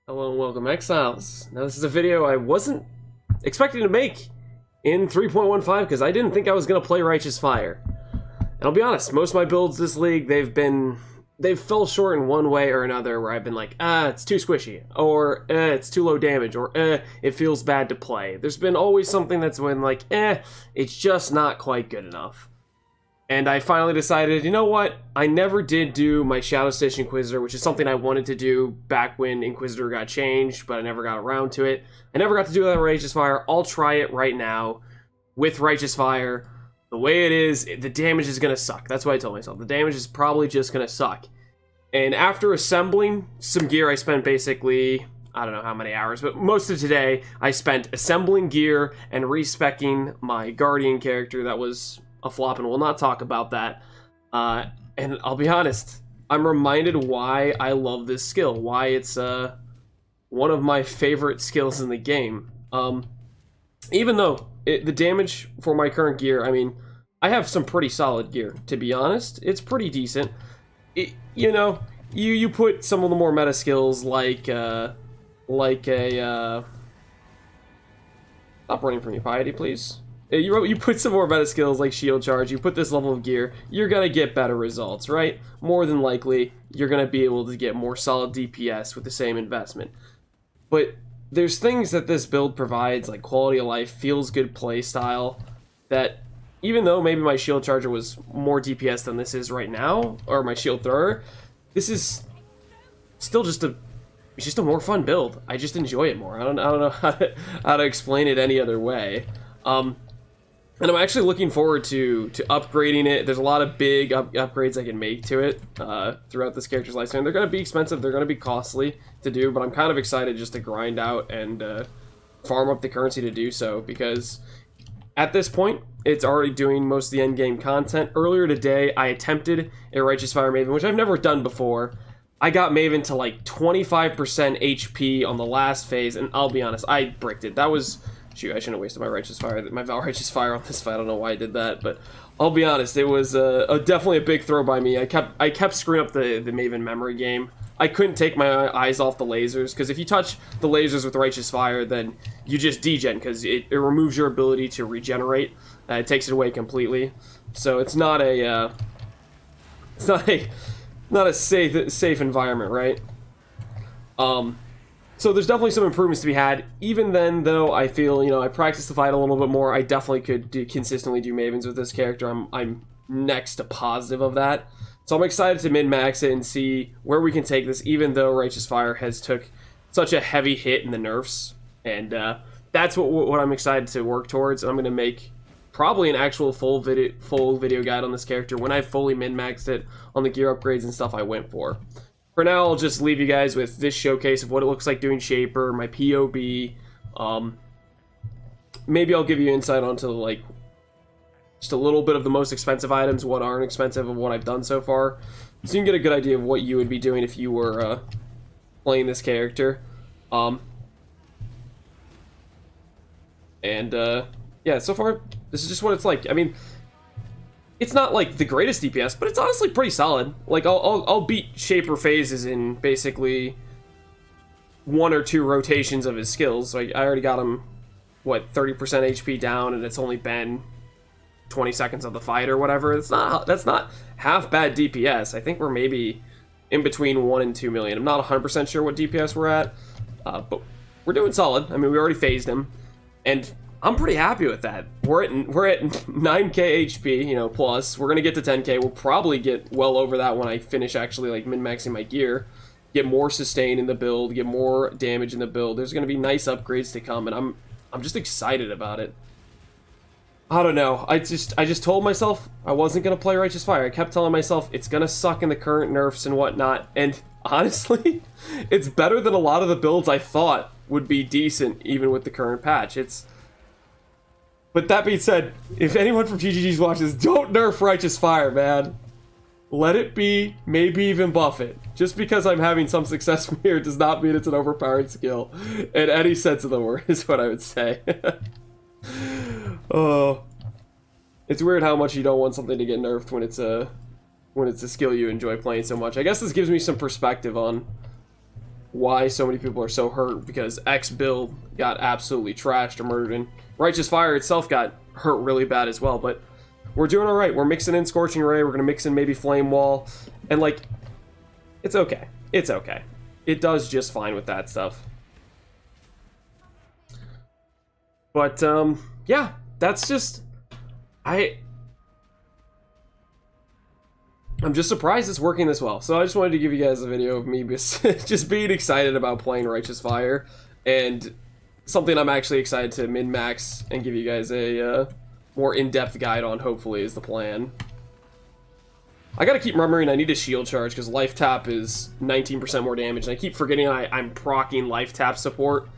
Hello and welcome, Exiles. Now this is a video I wasn't expecting to make in 3.15 because I didn't think I was going to play Righteous Fire. And I'll be honest, most of my builds this league, they've fell short in one way or another where I've been like, it's too squishy, or it's too low damage, or it feels bad to play. There's been always something that's been like, it's just not quite good enough. And I finally decided, you know what? I never did do my Shadow Stitch Inquisitor, which is something I wanted to do back when Inquisitor got changed, but I never got around to it. I never got to do that with Righteous Fire. I'll try it right now with Righteous Fire. The way it is, the damage is going to suck. That's what I told myself. The damage is probably just going to suck. And after assembling some gear, I spent basically, I don't know how many hours, but most of today, I spent assembling gear and respecking my Guardian character that was a flop, and we'll not talk about that. And I'll be honest, I'm reminded why I love this skill, why it's one of my favorite skills in the game. Even though the damage for my current gear, I mean, I have some pretty solid gear, to be honest. It's pretty decent. You know, you put some of the more meta skills like a stop running from your piety, please. You put some more meta skills like shield charge, you put this level of gear, you're gonna get better results, right? More than likely, you're gonna be able to get more solid DPS with the same investment. But there's things that this build provides, like quality of life, feels good play style, that even though maybe my shield charger was more DPS than this is right now, or my shield thrower, this is still just a more fun build. I just enjoy it more. I don't know how to explain it any other way. And I'm actually looking forward to upgrading it. There's a lot of big upgrades I can make to it throughout this character's lifespan. They're going to be expensive, they're going to be costly to do, but I'm kind of excited just to grind out and farm up the currency to do so, because at this point, it's already doing most of the endgame content. Earlier today, I attempted a Righteous Fire Maven, which I've never done before. I got Maven to like 25% HP on the last phase, and I'll be honest, I bricked it. That was... Shoot, I shouldn't have wasted my Righteous Fire, my Val Righteous Fire on this fight. I don't know why I did that, but I'll be honest, it was definitely a big throw by me. I kept screwing up the Maven memory game. I couldn't take my eyes off the lasers, because if you touch the lasers with Righteous Fire, then you just degen, because it removes your ability to regenerate. It takes it away completely. So it's not a safe environment, right? So there's definitely some improvements to be had. Even then, though, I feel, you know, I practiced the fight a little bit more. I definitely could consistently do Mavens with this character. I'm next to positive of that. So I'm excited to min-max it and see where we can take this, even though Righteous Fire has took such a heavy hit in the nerfs. And that's what I'm excited to work towards. I'm going to make probably an actual full video guide on this character when I fully min-maxed it on the gear upgrades and stuff I went for. For now, I'll just leave you guys with this showcase of what it looks like doing Shaper, my POB. Maybe I'll give you insight onto, like, just a little bit of the most expensive items, what aren't expensive, and what I've done so far. So you can get a good idea of what you would be doing if you were playing this character. Yeah, so far, this is just what it's like. I mean... It's not like the greatest DPS, but it's honestly pretty solid. Like, I'll beat Shaper phases in basically 1 or 2 rotations of his skills. Like, I already got him, what, 30% HP down, and it's only been 20 seconds of the fight or whatever. That's not half bad DPS. I think we're maybe in between 1 and 2 million. I'm not 100% sure what DPS we're at, but we're doing solid. I mean, we already phased him, and I'm pretty happy with that. We're at 9k HP, you know, plus. We're gonna get to 10k. We'll probably get well over that when I finish actually like min-maxing my gear. Get more sustain in the build, get more damage in the build. There's gonna be nice upgrades to come, and I'm just excited about it. I don't know. I just told myself I wasn't gonna play Righteous Fire. I kept telling myself it's gonna suck in the current nerfs and whatnot, and honestly, it's better than a lot of the builds I thought would be decent even with the current patch. But that being said, if anyone from GGG's watches, don't nerf Righteous Fire, man. Let it be, maybe even buff it. Just because I'm having some success from here does not mean it's an overpowered skill. In any sense of the word, is what I would say. Oh. It's weird how much you don't want something to get nerfed when it's a skill you enjoy playing so much. I guess this gives me some perspective on why so many people are so hurt, because X build got absolutely trashed or murdered, and Righteous Fire itself got hurt really bad as well. But we're doing all right. We're mixing in Scorching Ray. We're gonna mix in maybe Flame Wall, and like, it's okay. It's okay. It does just fine with that stuff. But yeah, that's just I'm just surprised it's working this well. So I just wanted to give you guys a video of me just being excited about playing Righteous Fire, and something I'm actually excited to min-max and give you guys a more in-depth guide on, hopefully, is the plan. I gotta keep remembering I need a shield charge, because life tap is 19% more damage, and I keep forgetting I'm proccing life tap support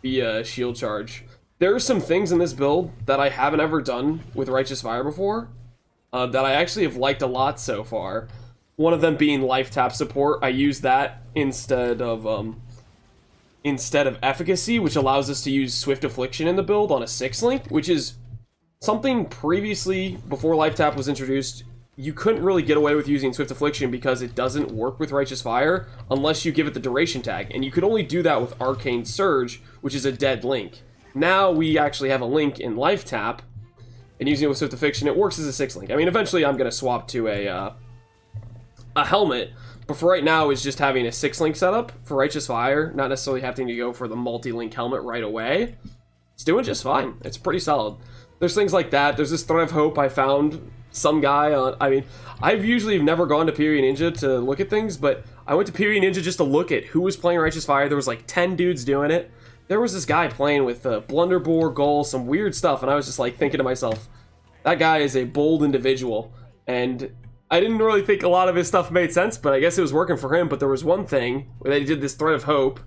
via shield charge. There are some things in this build that I haven't ever done with Righteous Fire before, that I actually have liked a lot so far. One of them being life tap support. I use that instead of efficacy, which allows us to use Swift Affliction in the build on a 6-link, which is something previously, before life tap was introduced, you couldn't really get away with using Swift Affliction because it doesn't work with Righteous Fire unless you give it the duration tag, and you could only do that with Arcane Surge, which is a dead link. Now we actually have a link in life tap, and using it with Swift Affliction, it works as a 6-link. I mean, eventually I'm going to swap to a helmet, but for right now is just having a 6-link setup for Righteous Fire, not necessarily having to go for the multi-link helmet right away. It's doing just fine. It's pretty solid. There's things like that. There's this Thread of Hope I found some guy on. I mean, I've usually never gone to Period Ninja to look at things, but I went to Period Ninja just to look at who was playing Righteous Fire. There was like 10 dudes doing it. There was this guy playing with Blunderbore, Goal, some weird stuff, and I was just like thinking to myself, that guy is a bold individual. And I didn't really think a lot of his stuff made sense, but I guess it was working for him. But there was one thing where they did this Thread of Hope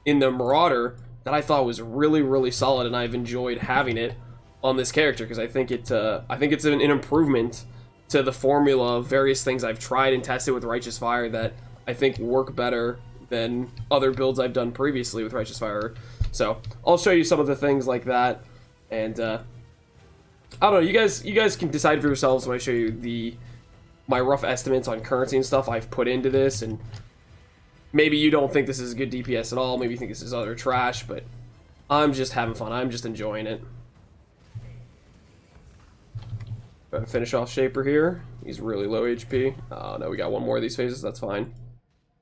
in the Marauder that I thought was really, really solid, and I've enjoyed having it on this character, because I think it's an improvement to the formula of various things I've tried and tested with Righteous Fire that I think work better than other builds I've done previously with Righteous Fire. So I'll show you some of the things like that, and I don't know. You guys can decide for yourselves when I show you my rough estimates on currency and stuff I've put into this, and maybe you don't think this is a good DPS at all. Maybe you think this is utter trash, but I'm just having fun. I'm just enjoying it. Gonna finish off Shaper here. He's really low HP. Oh no, we got one more of these phases. That's fine.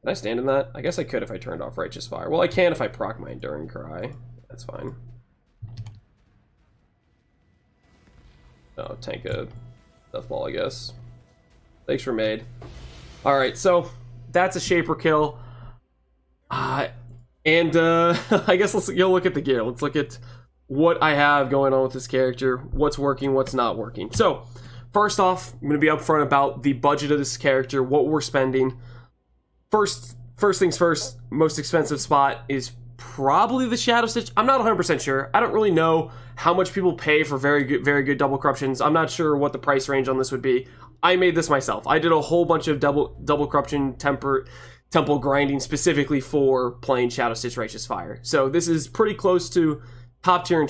Can I stand in that? I guess I could if I turned off Righteous Fire. Well, I can if I proc my Enduring Cry. That's fine. Oh, tank a Death Ball, I guess. Thanks for made. Alright, so that's a Shaper kill. I guess you'll look at the gear. Let's look at what I have going on with this character, what's working, what's not working. So, first off, I'm going to be upfront about the budget of this character, what we're spending. First things first, most expensive spot is probably the Shadow Stitch. I'm not 100% sure. I don't really know how much people pay for very good double corruptions. I'm not sure what the price range on this would be. I made this myself. I did a whole bunch of double corruption temple grinding specifically for playing Shadow Stitch Righteous Fire. So this is pretty close to top tier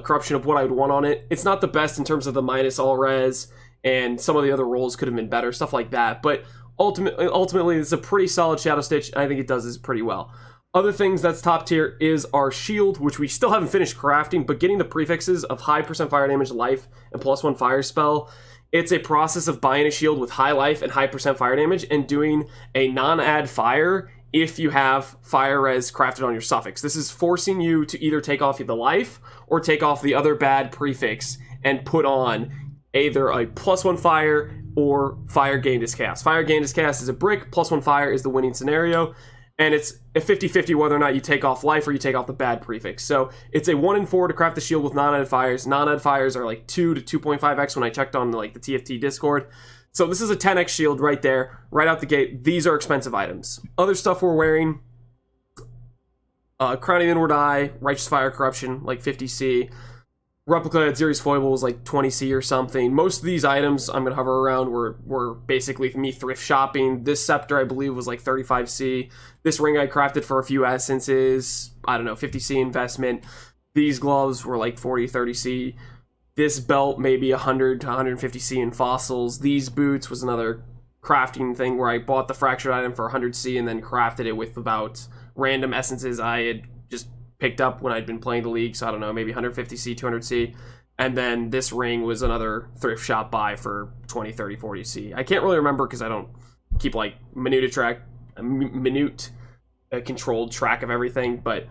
corruption of what I would want on it. It's not the best in terms of the minus all res, and some of the other rolls could have been better, stuff like that. But ultimately, it's a pretty solid Shadow Stitch, and I think it does this pretty well. Other things that's top tier is our shield, which we still haven't finished crafting, but getting the prefixes of high % fire damage, life, and +1 fire spell. It's a process of buying a shield with high life and high % fire damage and doing a non-add fire if you have fire res crafted on your suffix. This is forcing you to either take off the life or take off the other bad prefix and put on either a +1 fire or fire gained as cast. Fire gained as cast is a brick, +1 fire is the winning scenario, and it's a 50-50 whether or not you take off life or you take off the bad prefix. So it's a 1 in 4 to craft the shield with non-add fires. Non-add fires are like 2 to 2.5x when I checked on like the TFT Discord. So this is a 10x shield right there, right out the gate. These are expensive items. Other stuff we're wearing, Crowning Inward Eye, Righteous Fire Corruption, like 50C. Replica at Zeri's Foibles, like 20C or something. Most of these items I'm going to hover around were basically me thrift shopping. This Scepter, I believe, was like 35C. This ring I crafted for a few essences. I don't know, 50C investment. These gloves were like 40, 30C. This belt, maybe 100 to 150C in fossils. These boots was another crafting thing where I bought the fractured item for 100C and then crafted it with about random essences I had just picked up when I'd been playing the league. So I don't know, maybe 150C, 200C. And then this ring was another thrift shop buy for 20, 30, 40C. I can't really remember because I don't keep like minute controlled track of everything, but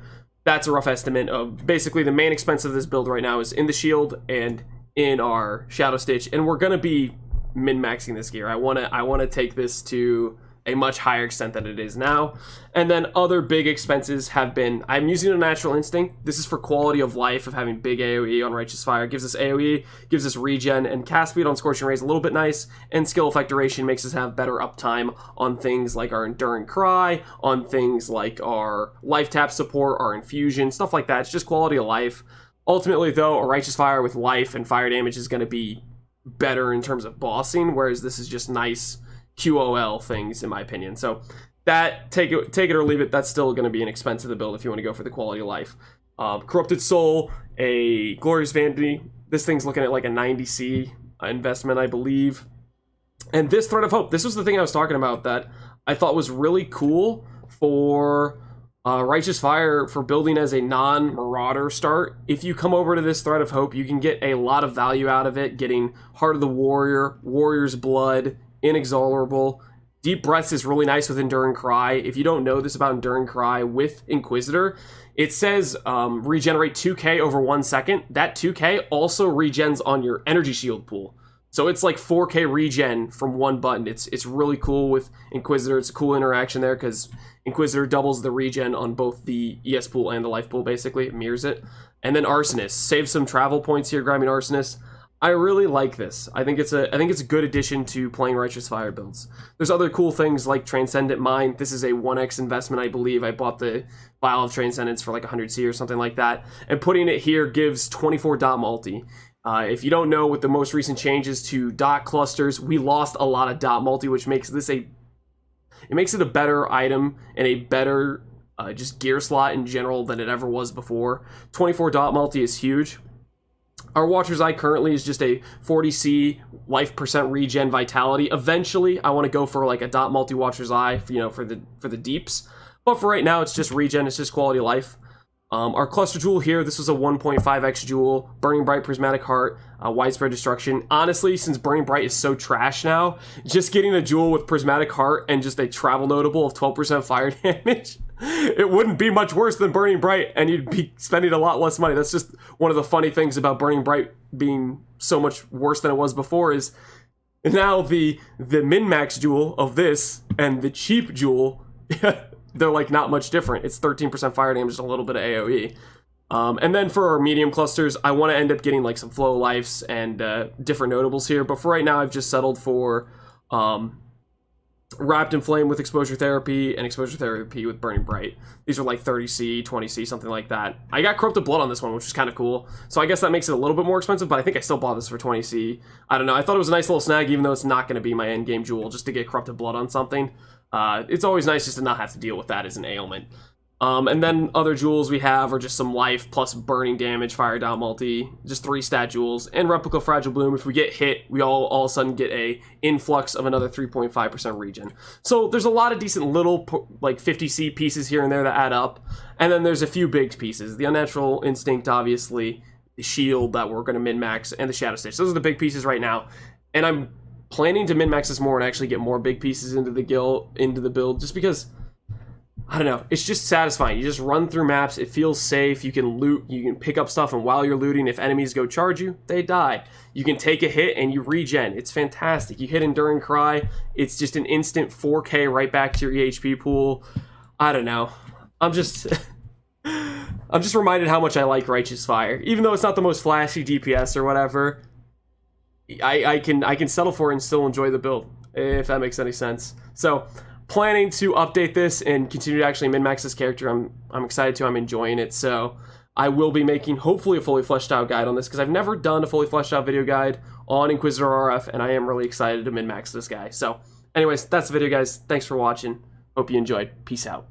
that's a rough estimate of basically the main expense of this build right now is in the shield and in our Shadow Stitch, and we're gonna be min-maxing this gear. I wanna take this to a much higher extent than it is now. And then other big expenses have been, I'm using a Natural Instinct. This is for quality of life of having big AoE on Righteous Fire. Gives us AoE, gives us regen, and cast speed on Scorching Rays a little bit nice, and skill effect duration makes us have better uptime on things like our Enduring Cry, on things like our life tap support, our infusion, stuff like that. It's just quality of life. Ultimately though, a Righteous Fire with life and fire damage is going to be better in terms of bossing, whereas this is just nice QOL things in my opinion. So that, take it or leave it, that's still going to be an expense of the build if you want to go for the quality of life. Corrupted Soul, a Glorious Vanity. This thing's looking at like a 90C investment, I believe. And this Thread of Hope, this was the thing I was talking about that I thought was really cool for Righteous Fire for building as a non-Marauder start. If you come over to this Thread of Hope, you can get a lot of value out of it, getting Heart of the Warrior, Warrior's Blood, Inexorable. Deep Breaths is really nice with Enduring Cry. If you don't know this about Enduring Cry with Inquisitor, it says regenerate 2k over 1 second. That 2k also regens on your energy shield pool. So it's like 4k regen from one button. It's really cool with Inquisitor. It's a cool interaction there because Inquisitor doubles the regen on both the ES pool and the life pool, basically. It mirrors it. And then Arsonist. Save some travel points here, grabbing Arsonist. I really like this. I think it's a good addition to playing Righteous Fire builds. There's other cool things like Transcendent Mind. This is a 1x investment, I believe. I bought the Vial of Transcendence for like 100C or something like that. And putting it here gives 24 dot multi. If you don't know, with the most recent changes to dot clusters, we lost a lot of dot multi, which makes this it makes it a better item and a better just gear slot in general than it ever was before. 24 dot multi is huge. Our Watcher's Eye currently is just a 40C life percent regen vitality. Eventually, I want to go for like a dot multi Watcher's Eye, for the deeps. But for right now, it's just regen. It's just quality of life. Our cluster jewel here, this was a 1.5x jewel. Burning Bright, Prismatic Heart, Widespread Destruction. Honestly, since Burning Bright is so trash now, just getting a jewel with Prismatic Heart and just a travel notable of 12% fire damage, it wouldn't be much worse than Burning Bright, and you'd be spending a lot less money. That's just one of the funny things about Burning Bright being so much worse than it was before is now the min-max jewel of this and the cheap jewel, they're like not much different. It's 13% fire damage, a little bit of AoE. And then for our medium clusters, I want to end up getting like some flow lives and different notables here. But for right now, I've just settled for Wrapped in Flame with Exposure Therapy and Exposure Therapy with Burning Bright. These are like 30C, 20C, something like that. I got Corrupted Blood on this one, which is kind of cool. So I guess that makes it a little bit more expensive, but I think I still bought this for 20C. I don't know. I thought it was a nice little snag, even though it's not going to be my endgame jewel, just to get Corrupted Blood on something. It's always nice just to not have to deal with that as an ailment. And then other jewels we have are just some life plus burning damage, fire down multi, just 3 stat jewels, and Replica Fragile Bloom. If we get hit, we all of a sudden get a influx of another 3.5% regen. So there's a lot of decent little like 50C pieces here and there that add up, and then there's a few big pieces. The Unnatural Instinct, obviously, the shield that we're going to min-max, and the Shadow Stitch. Those are the big pieces right now, and I'm planning to min-max this more and actually get more big pieces into the build, just because, I don't know, it's just satisfying. You just run through maps, it feels safe, you can loot, you can pick up stuff, and while you're looting, if enemies go charge you, they die. You can take a hit and you regen. It's fantastic. You hit Enduring Cry, it's just an instant 4k right back to your EHP pool. I don't know. I'm just reminded how much I like Righteous Fire. Even though it's not the most flashy DPS or whatever, I can settle for it and still enjoy the build, if that makes any sense. So, planning to update this and continue to actually min-max this character. I'm excited to. I'm enjoying it. So I will be making hopefully a fully fleshed out guide on this, because I've never done a fully fleshed out video guide on Inquisitor RF, and I am really excited to min-max this guy. So anyways, that's the video, guys. Thanks for watching. Hope you enjoyed. Peace out.